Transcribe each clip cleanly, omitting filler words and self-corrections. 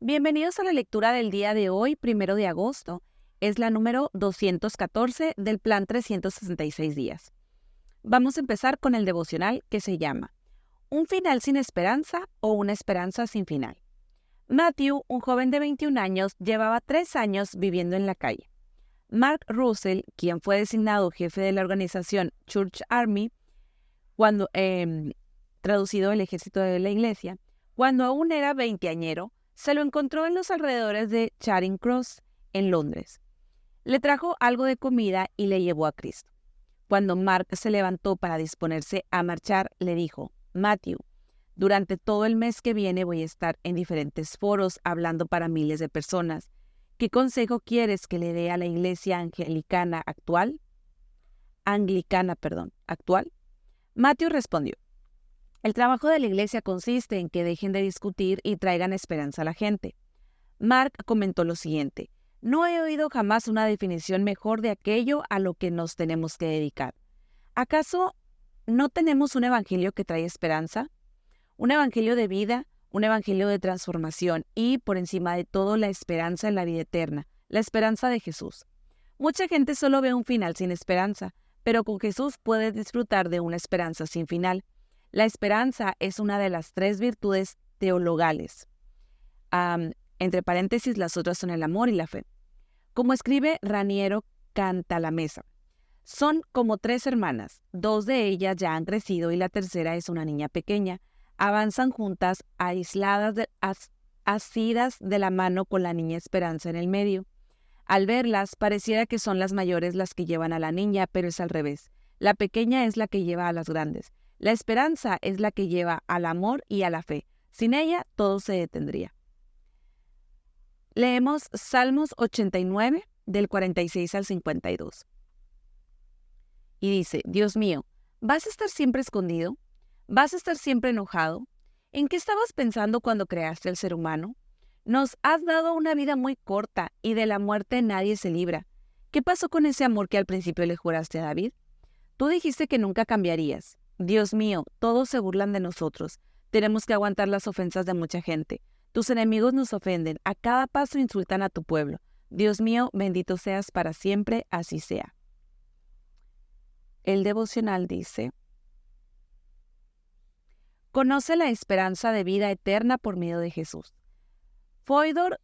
Bienvenidos a la lectura del día de hoy, 1 de agosto. Es la número 214 del plan 366 días. Vamos a empezar con el devocional que se llama ¿Un final sin esperanza o una esperanza sin final? Matthew, un joven de 21 años, llevaba 3 años viviendo en la calle. Mark Russell, quien fue designado jefe de la organización Church Army, cuando traducido el ejército de la iglesia, cuando aún era veinteañero, se lo encontró en los alrededores de Charing Cross, en Londres. Le trajo algo de comida y le llevó a Cristo. Cuando Mark se levantó para disponerse a marchar, le dijo: Matthew, durante todo el mes que viene voy a estar en diferentes foros hablando para miles de personas. ¿Qué consejo quieres que le dé a la iglesia anglicana actual? Matthew respondió: el trabajo de la iglesia consiste en que dejen de discutir y traigan esperanza a la gente. Mark comentó lo siguiente: no he oído jamás una definición mejor de aquello a lo que nos tenemos que dedicar. ¿Acaso no tenemos un evangelio que trae esperanza? Un evangelio de vida, un evangelio de transformación y, por encima de todo, la esperanza en la vida eterna, la esperanza de Jesús. Mucha gente solo ve un final sin esperanza, pero con Jesús puedes disfrutar de una esperanza sin final. La esperanza es una de las 3 virtudes teologales. Entre paréntesis, las otras son el amor y la fe. Como escribe Raniero Cantalamessa, son como 3 hermanas. 2 de ellas ya han crecido y la tercera es una niña pequeña. Avanzan juntas, asidas de la mano con la niña Esperanza en el medio. Al verlas, pareciera que son las mayores las que llevan a la niña, pero es al revés. La pequeña es la que lleva a las grandes. La esperanza es la que lleva al amor y a la fe. Sin ella, todo se detendría. Leemos Salmos 89, del 46 al 52. Y dice: Dios mío, ¿vas a estar siempre escondido? ¿Vas a estar siempre enojado? ¿En qué estabas pensando cuando creaste al ser humano? Nos has dado una vida muy corta y de la muerte nadie se libra. ¿Qué pasó con ese amor que al principio le juraste a David? Tú dijiste que nunca cambiarías. Dios mío, todos se burlan de nosotros. Tenemos que aguantar las ofensas de mucha gente. Tus enemigos nos ofenden. A cada paso insultan a tu pueblo. Dios mío, bendito seas para siempre, así sea. El devocional dice: conoce la esperanza de vida eterna por medio de Jesús. Fyodor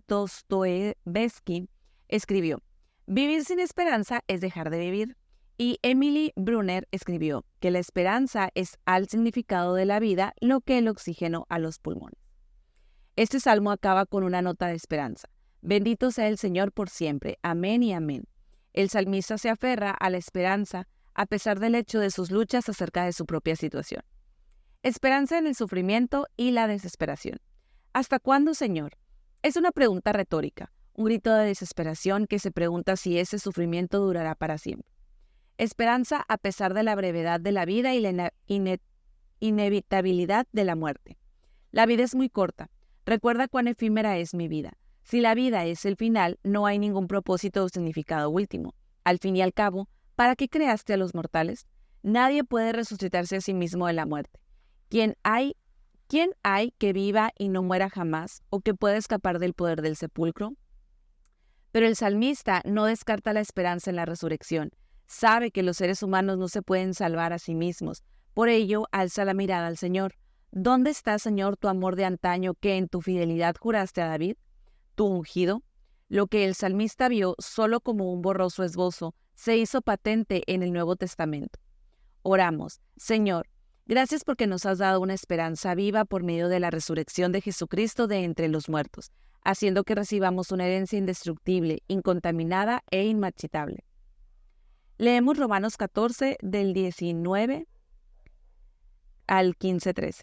Dostoevsky escribió: vivir sin esperanza es dejar de vivir. Y Emily Brunner escribió que la esperanza es al significado de la vida lo que el oxígeno a los pulmones. Este salmo acaba con una nota de esperanza. Bendito sea el Señor por siempre. Amén y amén. El salmista se aferra a la esperanza a pesar del hecho de sus luchas acerca de su propia situación. Esperanza en el sufrimiento y la desesperación. ¿Hasta cuándo, Señor? Es una pregunta retórica, un grito de desesperación que se pregunta si ese sufrimiento durará para siempre. Esperanza a pesar de la brevedad de la vida y la inevitabilidad de la muerte. La vida es muy corta. Recuerda cuán efímera es mi vida. Si la vida es el final, no hay ningún propósito o significado último. Al fin y al cabo, ¿para qué creaste a los mortales? Nadie puede resucitarse a sí mismo de la muerte. ¿Quién hay que viva y no muera jamás, o que pueda escapar del poder del sepulcro? Pero el salmista no descarta la esperanza en la resurrección. Sabe que los seres humanos no se pueden salvar a sí mismos. Por ello, alza la mirada al Señor. ¿Dónde está, Señor, tu amor de antaño que en tu fidelidad juraste a David? Tu ungido. Lo que el salmista vio solo como un borroso esbozo se hizo patente en el Nuevo Testamento. Oramos. Señor, gracias porque nos has dado una esperanza viva por medio de la resurrección de Jesucristo de entre los muertos, haciendo que recibamos una herencia indestructible, incontaminada e inmarchitable. Leemos Romanos 14, del 19 al 15-13.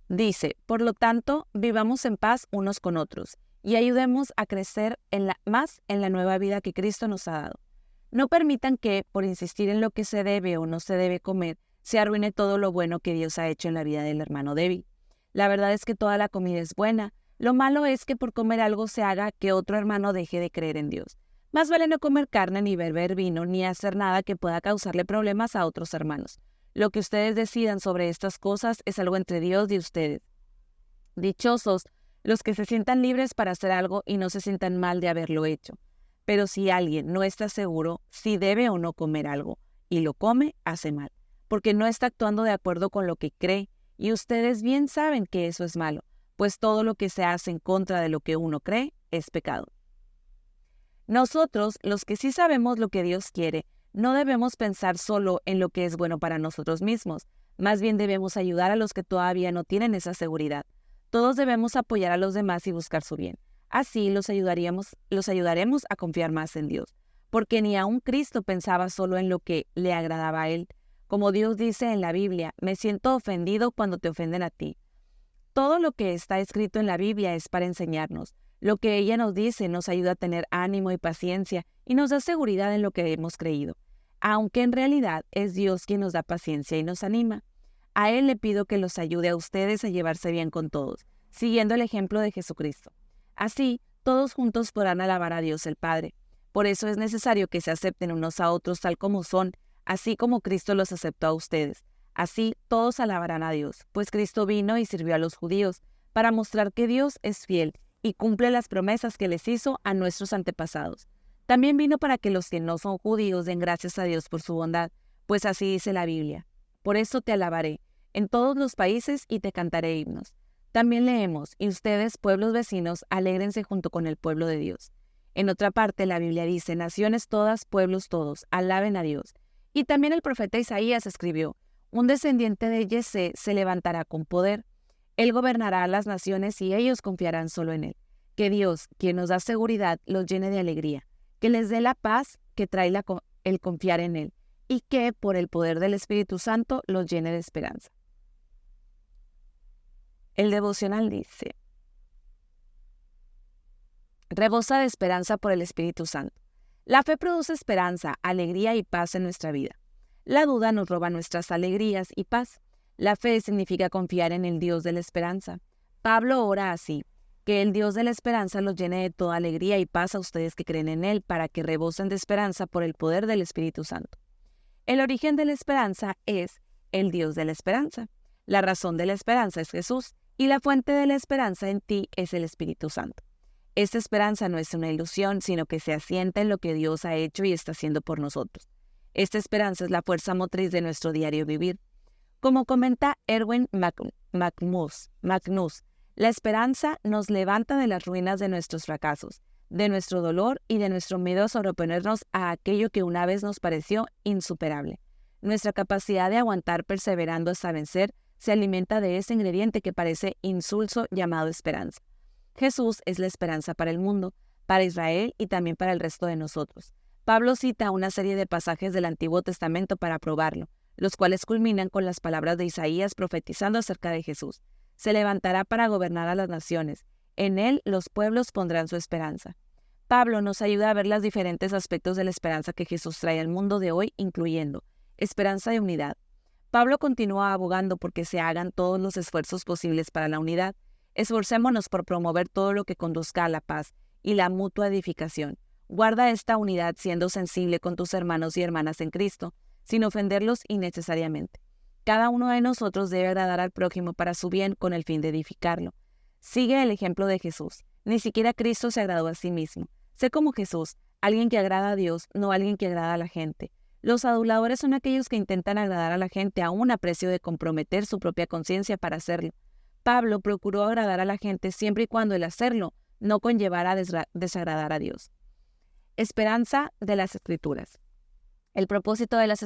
Dice: por lo tanto, vivamos en paz unos con otros y ayudemos a crecer más en la nueva vida que Cristo nos ha dado. No permitan que, por insistir en lo que se debe o no se debe comer, se arruine todo lo bueno que Dios ha hecho en la vida del hermano débil. La verdad es que toda la comida es buena. Lo malo es que por comer algo se haga que otro hermano deje de creer en Dios. Más vale no comer carne, ni beber vino, ni hacer nada que pueda causarle problemas a otros hermanos. Lo que ustedes decidan sobre estas cosas es algo entre Dios y ustedes. Dichosos los que se sientan libres para hacer algo y no se sientan mal de haberlo hecho. Pero si alguien no está seguro si debe o no comer algo, y lo come, hace mal, porque no está actuando de acuerdo con lo que cree, y ustedes bien saben que eso es malo, pues todo lo que se hace en contra de lo que uno cree es pecado. Nosotros, los que sí sabemos lo que Dios quiere, no debemos pensar solo en lo que es bueno para nosotros mismos, más bien debemos ayudar a los que todavía no tienen esa seguridad. Todos debemos apoyar a los demás y buscar su bien. Así los ayudaremos a confiar más en Dios, porque ni aun Cristo pensaba solo en lo que le agradaba a Él. Como Dios dice en la Biblia, me siento ofendido cuando te ofenden a ti. Todo lo que está escrito en la Biblia es para enseñarnos. Lo que ella nos dice nos ayuda a tener ánimo y paciencia y nos da seguridad en lo que hemos creído, aunque en realidad es Dios quien nos da paciencia y nos anima. A Él le pido que los ayude a ustedes a llevarse bien con todos, siguiendo el ejemplo de Jesucristo. Así, todos juntos podrán alabar a Dios el Padre. Por eso es necesario que se acepten unos a otros tal como son, así como Cristo los aceptó a ustedes. Así todos alabarán a Dios, pues Cristo vino y sirvió a los judíos, para mostrar que Dios es fiel y cumple las promesas que les hizo a nuestros antepasados. También vino para que los que no son judíos den gracias a Dios por su bondad, pues así dice la Biblia. Por eso te alabaré en todos los países y te cantaré himnos. También leemos, y ustedes, pueblos vecinos, alégrense junto con el pueblo de Dios. En otra parte, la Biblia dice, naciones todas, pueblos todos, alaben a Dios. Y también el profeta Isaías escribió, un descendiente de Yesé se levantará con poder. Él gobernará a las naciones y ellos confiarán solo en Él. Que Dios, quien nos da seguridad, los llene de alegría, que les dé la paz que trae el confiar en Él, y que, por el poder del Espíritu Santo, los llene de esperanza. El devocional dice, rebosa de esperanza por el Espíritu Santo. La fe produce esperanza, alegría y paz en nuestra vida. La duda nos roba nuestras alegrías y paz. La fe significa confiar en el Dios de la esperanza. Pablo ora así, que el Dios de la esperanza los llene de toda alegría y paz a ustedes que creen en Él, para que rebosen de esperanza por el poder del Espíritu Santo. El origen de la esperanza es el Dios de la esperanza. La razón de la esperanza es Jesús, y la fuente de la esperanza en ti es el Espíritu Santo. Esta esperanza no es una ilusión, sino que se asienta en lo que Dios ha hecho y está haciendo por nosotros. Esta esperanza es la fuerza motriz de nuestro diario vivir. Como comenta Erwin Magnus, la esperanza nos levanta de las ruinas de nuestros fracasos, de nuestro dolor y de nuestro miedo a sobreponernos a aquello que una vez nos pareció insuperable. Nuestra capacidad de aguantar perseverando hasta vencer se alimenta de ese ingrediente que parece insulso llamado esperanza. Jesús es la esperanza para el mundo, para Israel y también para el resto de nosotros. Pablo cita una serie de pasajes del Antiguo Testamento para probarlo, los cuales culminan con las palabras de Isaías profetizando acerca de Jesús. Se levantará para gobernar a las naciones. En él los pueblos pondrán su esperanza. Pablo nos ayuda a ver los diferentes aspectos de la esperanza que Jesús trae al mundo de hoy, incluyendo esperanza de unidad. Pablo continúa abogando porque se hagan todos los esfuerzos posibles para la unidad. Esforcémonos por promover todo lo que conduzca a la paz y la mutua edificación. Guarda esta unidad siendo sensible con tus hermanos y hermanas en Cristo, sin ofenderlos innecesariamente. Cada uno de nosotros debe agradar al prójimo para su bien con el fin de edificarlo. Sigue el ejemplo de Jesús. Ni siquiera Cristo se agradó a sí mismo. Sé como Jesús, alguien que agrada a Dios, no alguien que agrada a la gente. Los aduladores son aquellos que intentan agradar a la gente aún a precio de comprometer su propia conciencia para hacerlo. Pablo procuró agradar a la gente siempre y cuando el hacerlo no conllevara a desagradar a Dios. Esperanza de las Escrituras. El propósito de las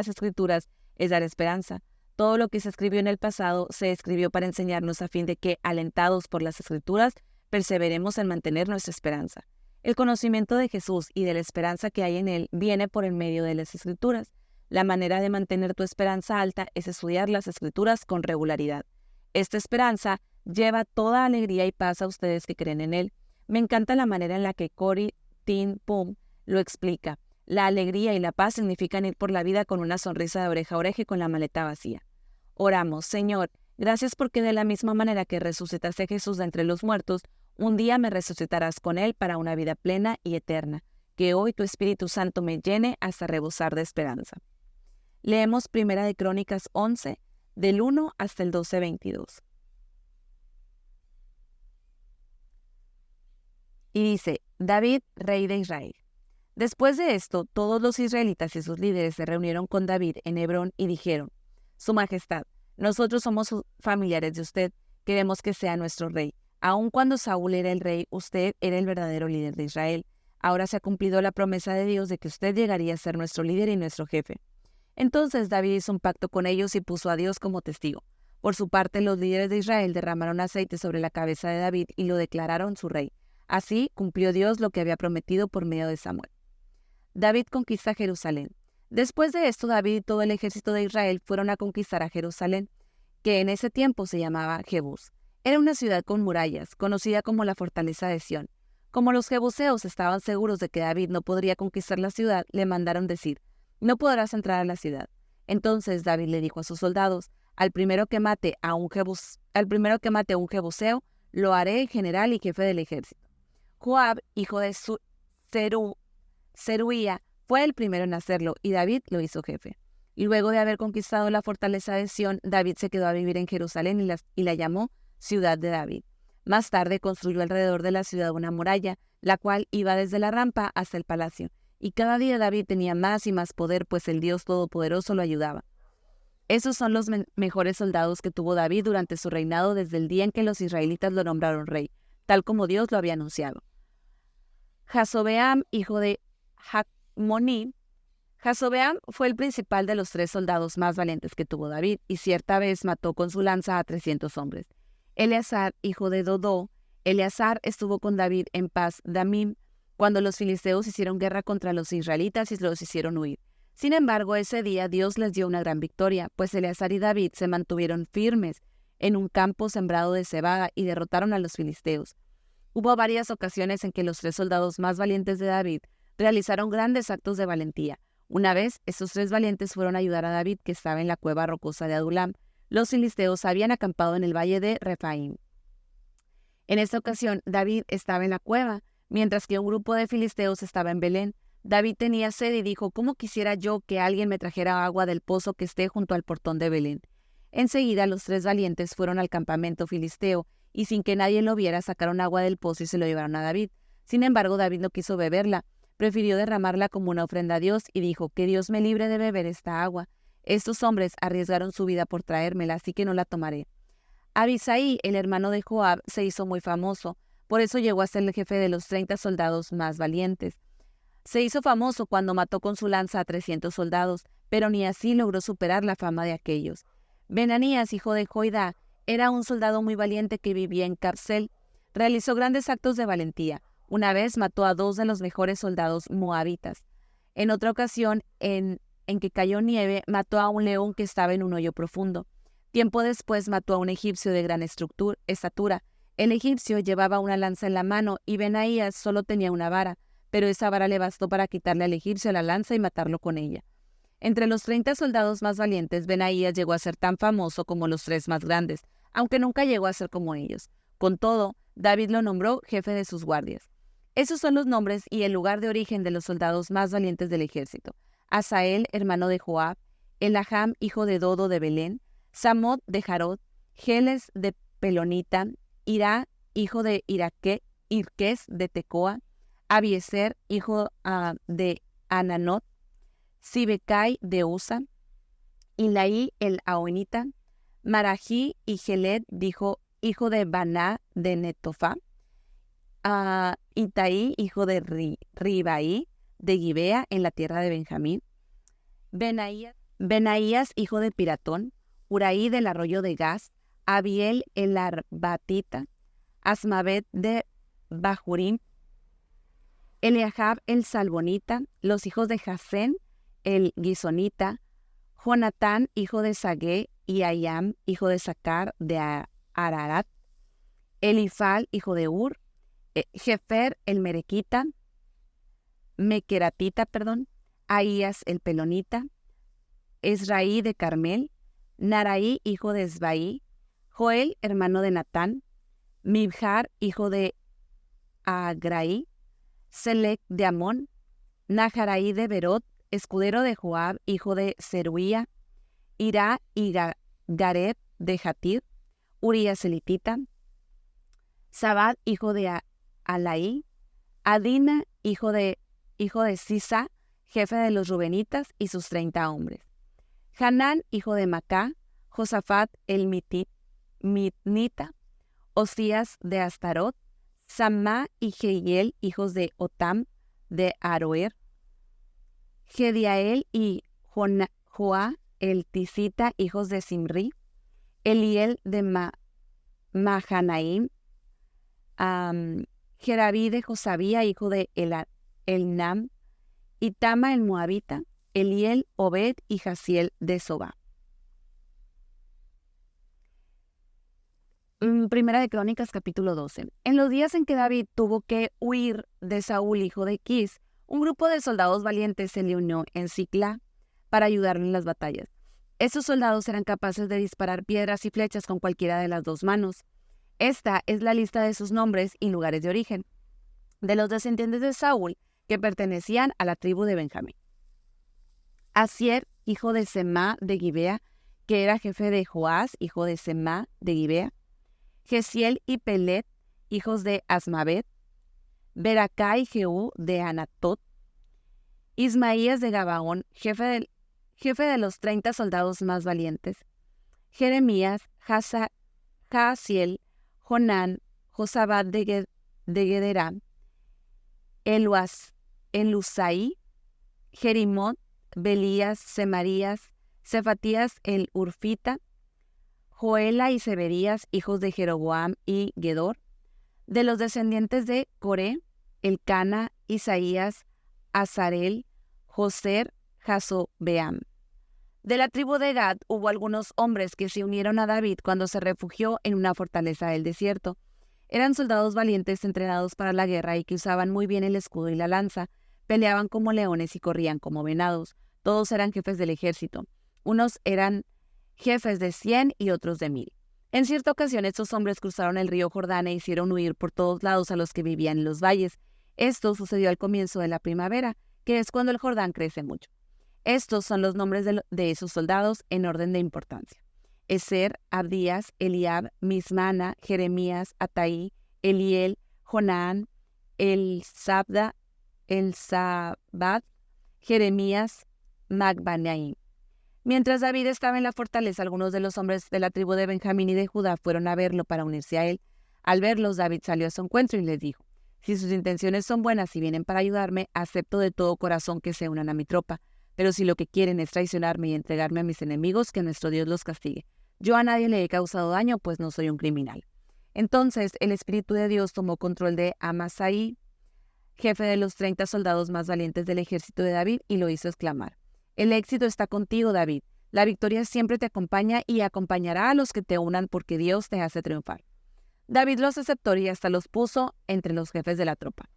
Escrituras es dar esperanza. Todo lo que se escribió en el pasado se escribió para enseñarnos a fin de que, alentados por las Escrituras, perseveremos en mantener nuestra esperanza. El conocimiento de Jesús y de la esperanza que hay en Él viene por el medio de las Escrituras. La manera de mantener tu esperanza alta es estudiar las Escrituras con regularidad. Esta esperanza lleva toda alegría y paz a ustedes que creen en Él. Me encanta la manera en la que Corrie ten Boom lo explica. La alegría y la paz significan ir por la vida con una sonrisa de oreja a oreja y con la maleta vacía. Oramos, Señor, gracias porque de la misma manera que resucitaste a Jesús de entre los muertos, Un día me resucitarás con él para una vida plena y eterna. Que hoy tu Espíritu Santo me llene hasta rebosar de esperanza. Leemos Primera de Crónicas 11, del 1 hasta el 12:22. Y dice, David, rey de Israel. Después de esto, todos los israelitas y sus líderes se reunieron con David en Hebrón y dijeron, Su Majestad, nosotros somos familiares de usted, queremos que sea nuestro rey. Aun cuando Saúl era el rey, usted era el verdadero líder de Israel. Ahora se ha cumplido la promesa de Dios de que usted llegaría a ser nuestro líder y nuestro jefe. Entonces David hizo un pacto con ellos y puso a Dios como testigo. Por su parte, los líderes de Israel derramaron aceite sobre la cabeza de David y lo declararon su rey. Así cumplió Dios lo que había prometido por medio de Samuel. David conquista Jerusalén. Después de esto, David y todo el ejército de Israel fueron a conquistar a Jerusalén, que en ese tiempo se llamaba Jebús. Era una ciudad con murallas, conocida como la fortaleza de Sión. Como los jebuseos estaban seguros de que David no podría conquistar la ciudad, le mandaron decir, no podrás entrar a la ciudad. Entonces David le dijo a sus soldados, al primero que mate a un jebuseo, lo haré general y jefe del ejército. Joab, hijo de Zeruía, fue el primero en hacerlo y David lo hizo jefe. Y luego de haber conquistado la fortaleza de Sión, David se quedó a vivir en Jerusalén y la llamó Ciudad de David. Más tarde construyó alrededor de la ciudad una muralla, la cual iba desde la rampa hasta el palacio. Y cada día David tenía más y más poder, pues el Dios Todopoderoso lo ayudaba. Esos son los mejores soldados que tuvo David durante su reinado desde el día en que los israelitas lo nombraron rey, tal como Dios lo había anunciado. Jasobeam, hijo de Jacmoní. Jasobeam fue el principal de los 3 soldados más valientes que tuvo David, y cierta vez mató con su lanza a 300 hombres. Eleazar, hijo de Dodó. Eleazar estuvo con David en Pas Damim, cuando los filisteos hicieron guerra contra los israelitas y los hicieron huir. Sin embargo, ese día Dios les dio una gran victoria, pues Eleazar y David se mantuvieron firmes en un campo sembrado de cebada y derrotaron a los filisteos. Hubo varias ocasiones en que los 3 soldados más valientes de David realizaron grandes actos de valentía. Una vez, esos 3 valientes fueron a ayudar a David, que estaba en la cueva rocosa de Adulam. Los filisteos habían acampado en el valle de Refaim. En esta ocasión, David estaba en la cueva, mientras que un grupo de filisteos estaba en Belén. David tenía sed y dijo, ¿cómo quisiera yo que alguien me trajera agua del pozo que esté junto al portón de Belén? Enseguida los 3 valientes fueron al campamento filisteo, y sin que nadie lo viera sacaron agua del pozo y se lo llevaron a David. Sin embargo, David no quiso beberla, prefirió derramarla como una ofrenda a Dios y dijo, que Dios me libre de beber esta agua. Estos hombres arriesgaron su vida por traérmela, así que no la tomaré. Abisai, el hermano de Joab, se hizo muy famoso, por eso llegó a ser el jefe de los 30 soldados más valientes. Se hizo famoso cuando mató con su lanza a 300 soldados, pero ni así logró superar la fama de aquellos. Benanías, hijo de Joiada, era un soldado muy valiente que vivía en Capsel. Realizó grandes actos de valentía. Una vez mató a 2 de los mejores soldados moabitas. En otra ocasión, en que cayó nieve, mató a un león que estaba en un hoyo profundo. Tiempo después mató a un egipcio de gran estatura. El egipcio llevaba una lanza en la mano y Benaías solo tenía una vara, pero esa vara le bastó para quitarle al egipcio la lanza y matarlo con ella. Entre los 30 soldados más valientes, Benaías llegó a ser tan famoso como los 3 más grandes, aunque nunca llegó a ser como ellos. Con todo, David lo nombró jefe de sus guardias. Esos son los nombres y el lugar de origen de los soldados más valientes del ejército. Asael, hermano de Joab, Elaham, hijo de Dodo de Belén, Samot de Jarod, Geles de Pelonita, Ira, hijo de Irques de Tecoa, Abiezer, hijo de Ananot, Sibecai de Usa, Ilaí el Aonita, Marají y Geled, hijo de Baná de Netofa, Itaí, hijo de Ribaí, de Gibea, en la tierra de Benjamín, Benaías, hijo de Piratón, Uraí del arroyo de Gaz, Abiel el Arbatita, Asmavet de Bahurim, Eliahab el Salbonita, los hijos de Jasén el Gisonita, Jonatán, hijo de Sagué, y Ayam, hijo de Sacar de Ararat, Elifal, hijo de Ur, Jefer el Merequita, Mequeratita, Ahías el Pelonita, Esraí de Carmel, Naraí, hijo de Esbaí, Joel, hermano de Natán, Mibjar, hijo de Agrai, Selec de Amón, Naharaí de Berot, escudero de Joab, hijo de Zeruía, Irá y Gareb de Jatir, Urías elitita, Zabad, hijo de Alaí, Adina, hijo de Sisa, jefe de los Rubenitas, y sus 30 hombres. Hanán, hijo de Macá, Josafat el Mitnita, Osías de Astarot, Samá y Jehiel, hijos de Otam de Aroer, Gediael y Joá el Tisita, hijos de Simri, Eliel de Mahanaim, Jerabí de Josabía, hijo de Elnam, Itama el Moabita, Eliel, Obed y Jaziel de Sobá. Primera de Crónicas, capítulo 12. En los días en que David tuvo que huir de Saúl, hijo de Quis, un grupo de soldados valientes se le unió en Siclá para ayudarlo en las batallas. Estos soldados eran capaces de disparar piedras y flechas con cualquiera de las dos manos. Esta es la lista de sus nombres y lugares de origen, de los descendientes de Saúl que pertenecían a la tribu de Benjamín. Asier, hijo de Semá de Gibea, que era jefe de Joás, hijo de Semá de Gibea. Gesiel y Pelet, hijos de Asmavet. Beracá y Jehú de Anatot. Ismaías de Gabaón, jefe de los 30 soldados más valientes. Jeremías, Jaasiel, Jonán, Josabad de Gederá, Elusaí, Jerimot, Belías, Semarías, Cefatías el Urfita, Joela y Severías, hijos de Jeroboam y Gedor. De los descendientes de Coré, Elcana, Isaías, Azarel, Joser, Jasobeam. De la tribu de Gad hubo algunos hombres que se unieron a David cuando se refugió en una fortaleza del desierto. Eran soldados valientes entrenados para la guerra y que usaban muy bien el escudo y la lanza. Peleaban como leones y corrían como venados. Todos eran jefes del ejército. Unos eran jefes de 100 y otros de 1000. En cierta ocasión estos hombres cruzaron el río Jordán e hicieron huir por todos lados a los que vivían en los valles. Esto sucedió al comienzo de la primavera, que es cuando el Jordán crece mucho. Estos son los nombres de esos soldados en orden de importancia: Ezer, Abdías, Eliab, Mismana, Jeremías, Ataí, Eliel, Jonán, Elzabad, Jeremías, Magbanaim. Mientras David estaba en la fortaleza, algunos de los hombres de la tribu de Benjamín y de Judá fueron a verlo para unirse a él. Al verlos, David salió a su encuentro y les dijo: si sus intenciones son buenas y vienen para ayudarme, acepto de todo corazón que se unan a mi tropa. Pero si lo que quieren es traicionarme y entregarme a mis enemigos, que nuestro Dios los castigue. Yo a nadie le he causado daño, pues no soy un criminal. Entonces el Espíritu de Dios tomó control de Amasaí, jefe de los 30 soldados más valientes del ejército de David, y lo hizo exclamar: el éxito está contigo, David. La victoria siempre te acompaña y acompañará a los que te unan, porque Dios te hace triunfar. David los aceptó y hasta los puso entre los jefes de la tropa.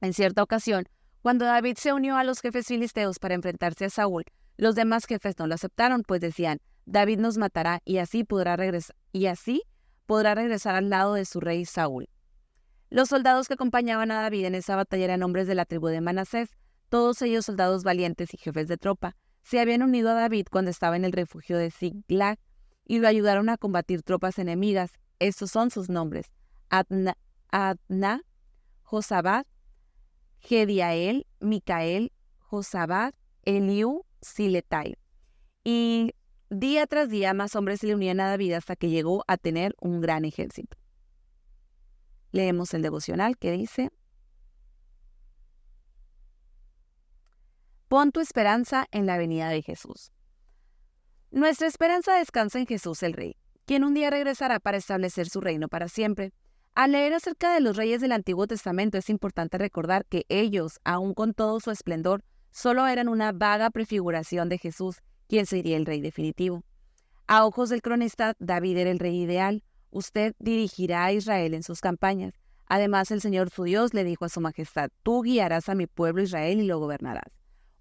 En cierta ocasión, cuando David se unió a los jefes filisteos para enfrentarse a Saúl, los demás jefes no lo aceptaron, pues decían: David nos matará y así podrá regresar al lado de su rey Saúl. Los soldados que acompañaban a David en esa batalla eran hombres de la tribu de Manasés, todos ellos soldados valientes y jefes de tropa. Se habían unido a David cuando estaba en el refugio de Ziklag y lo ayudaron a combatir tropas enemigas. Estos son sus nombres: Adna, Josabad, Gediael, Micael, Josabad, Eliú, Siletai. Y día tras día más hombres se le unían a David hasta que llegó a tener un gran ejército. Leemos el devocional que dice: pon tu esperanza en la venida de Jesús. Nuestra esperanza descansa en Jesús el Rey, quien un día regresará para establecer su reino para siempre. Al leer acerca de los reyes del Antiguo Testamento es importante recordar que ellos, aun con todo su esplendor, solo eran una vaga prefiguración de Jesús, quien sería el rey definitivo. A ojos del cronista, David era el rey ideal. Usted dirigirá a Israel en sus campañas. Además, el Señor su Dios le dijo a su majestad: tú guiarás a mi pueblo Israel y lo gobernarás.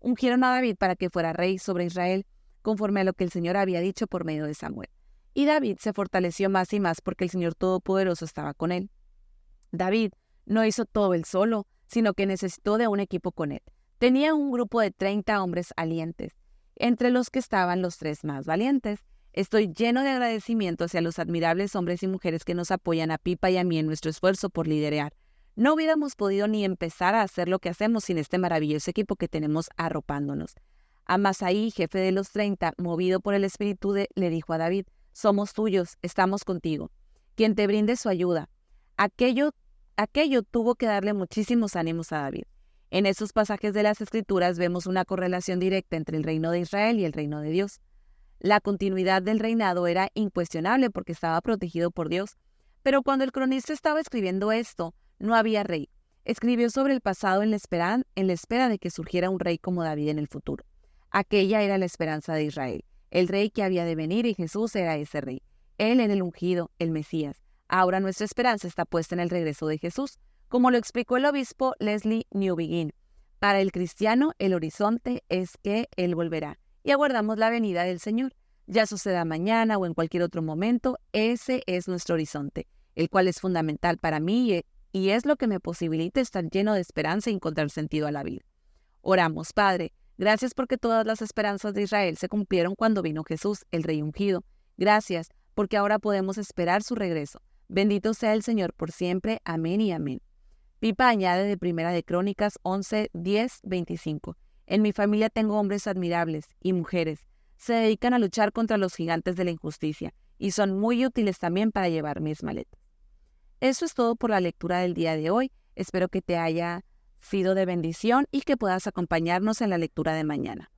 Ungieron a David para que fuera rey sobre Israel, conforme a lo que el Señor había dicho por medio de Samuel. Y David se fortaleció más y más porque el Señor Todopoderoso estaba con él. David No hizo todo él solo, sino que necesitó de un equipo con él. Tenía un grupo de 30 hombres valientes, entre los que estaban los 3 más valientes. Estoy lleno de agradecimiento hacia los admirables hombres y mujeres que nos apoyan a Pipa y a mí en nuestro esfuerzo por liderar. No hubiéramos podido ni empezar a hacer lo que hacemos sin este maravilloso equipo que tenemos arropándonos. Amasai, jefe de los 30, movido por el espíritu le dijo a David: somos tuyos, estamos contigo. Quien te brinde su ayuda. Aquello tuvo que darle muchísimos ánimos a David. En esos pasajes de las Escrituras vemos una correlación directa entre el reino de Israel y el reino de Dios. La continuidad del reinado era incuestionable porque estaba protegido por Dios. Pero cuando el cronista estaba escribiendo esto, no había rey. Escribió sobre el pasado en la espera de que surgiera un rey como David en el futuro. Aquella era la esperanza de Israel, el rey que había de venir, y Jesús era ese rey. Él era el ungido, el Mesías. Ahora nuestra esperanza está puesta en el regreso de Jesús, como lo explicó el obispo Leslie Newbigin. Para el cristiano, el horizonte es que Él volverá, y aguardamos la venida del Señor. Ya suceda mañana o en cualquier otro momento, ese es nuestro horizonte, el cual es fundamental para mí y es lo que me posibilita estar lleno de esperanza y encontrar sentido a la vida. Oramos. Padre, gracias porque todas las esperanzas de Israel se cumplieron cuando vino Jesús, el Rey ungido. Gracias porque ahora podemos esperar su regreso. Bendito sea el Señor por siempre. Amén y amén. Pipa añade de Primera de Crónicas 11, 10, 25. En mi familia tengo hombres admirables y mujeres. Se dedican a luchar contra los gigantes de la injusticia y son muy útiles también para llevar mis maletas. Eso es todo por la lectura del día de hoy. Espero que te haya sido de bendición y que puedas acompañarnos en la lectura de mañana.